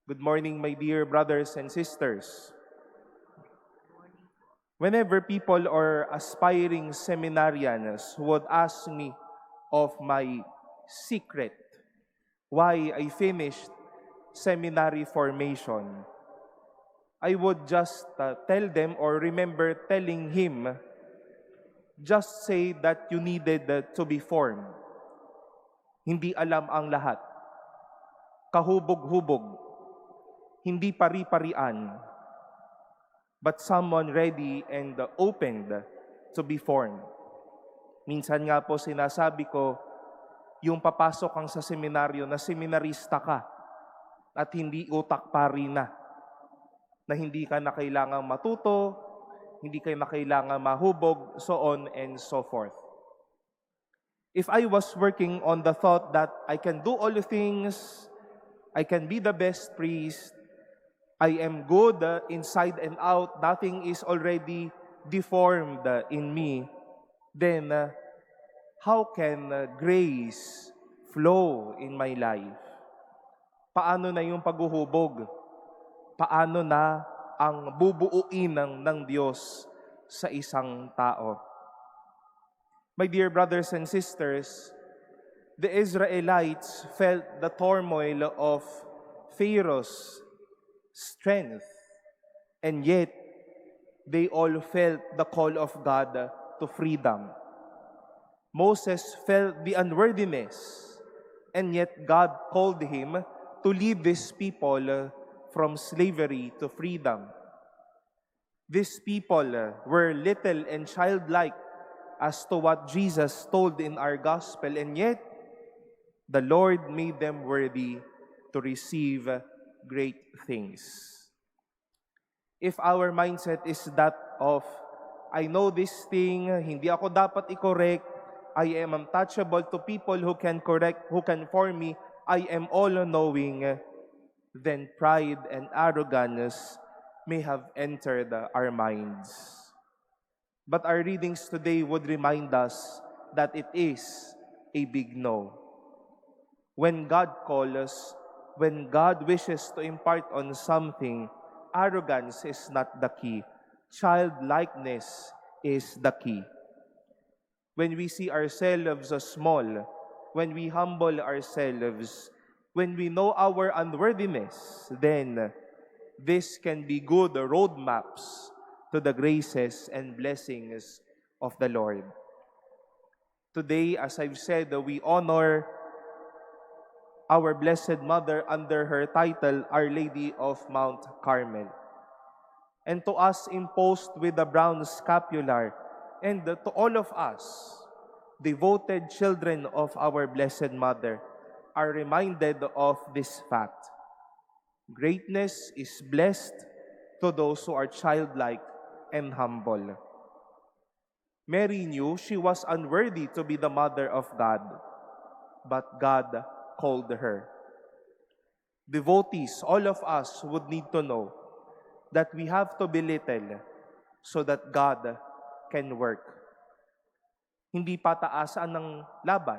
Good morning, my dear brothers and sisters. Whenever people or aspiring seminarians would ask me of my secret, why I finished seminary formation, I would just tell them or remember telling him, just say that you needed to be formed. Hindi alam ang lahat. Kahubog-hubog. Hindi pari-parian, but someone ready and opened to be formed. Minsan nga po sinasabi ko, yung papasok kang sa seminaryo na seminarista ka at hindi utak pari na hindi ka na kailangang matuto, hindi ka na kailangang mahubog, so on and so forth. If I was working on the thought that I can do all the things, I can be the best priest, I am good inside and out, nothing is already deformed in me, then how can grace flow in my life? Paano na yung paghuhubog? Paano na ang bubuuin ng Diyos sa isang tao? My dear brothers and sisters, the Israelites felt the turmoil of Pharaoh's strength, and yet they all felt the call of God to freedom. Moses felt the unworthiness, and yet God called him to lead these people from slavery to freedom. These people were little and childlike as to what Jesus told in our gospel, and yet the Lord made them worthy to receive great things. If our mindset is that of, I know this thing, hindi ako dapat i-correct, I am untouchable to people who can correct, who can form me, I am all-knowing, then pride and arrogance may have entered our minds. But our readings today would remind us that it is a big no. When God calls us, when God wishes to impart on something, arrogance is not the key. Childlikeness is the key. When we see ourselves as small, when we humble ourselves, when we know our unworthiness, then this can be good roadmaps to the graces and blessings of the Lord. Today, as I've said, we honor our Blessed Mother under her title, Our Lady of Mount Carmel. And to us imposed with the brown scapular, and to all of us, devoted children of our Blessed Mother, are reminded of this fact. Greatness is blessed to those who are childlike and humble. Mary knew she was unworthy to be the mother of God, but God called her. Devotees, all of us would need to know that we have to be little so that God can work. Hindi pataasan ng laban,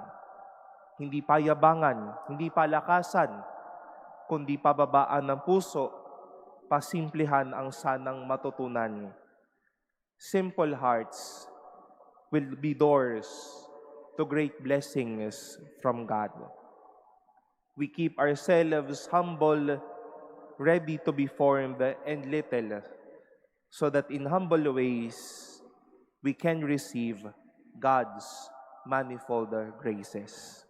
hindi payabangan, hindi palakasan, kundi pababaan ng puso, pasimplihan ang sanang matutunan. Simple hearts will be doors to great blessings from God. We keep ourselves humble, ready to be formed, and little, so that in humble ways, we can receive God's manifold graces.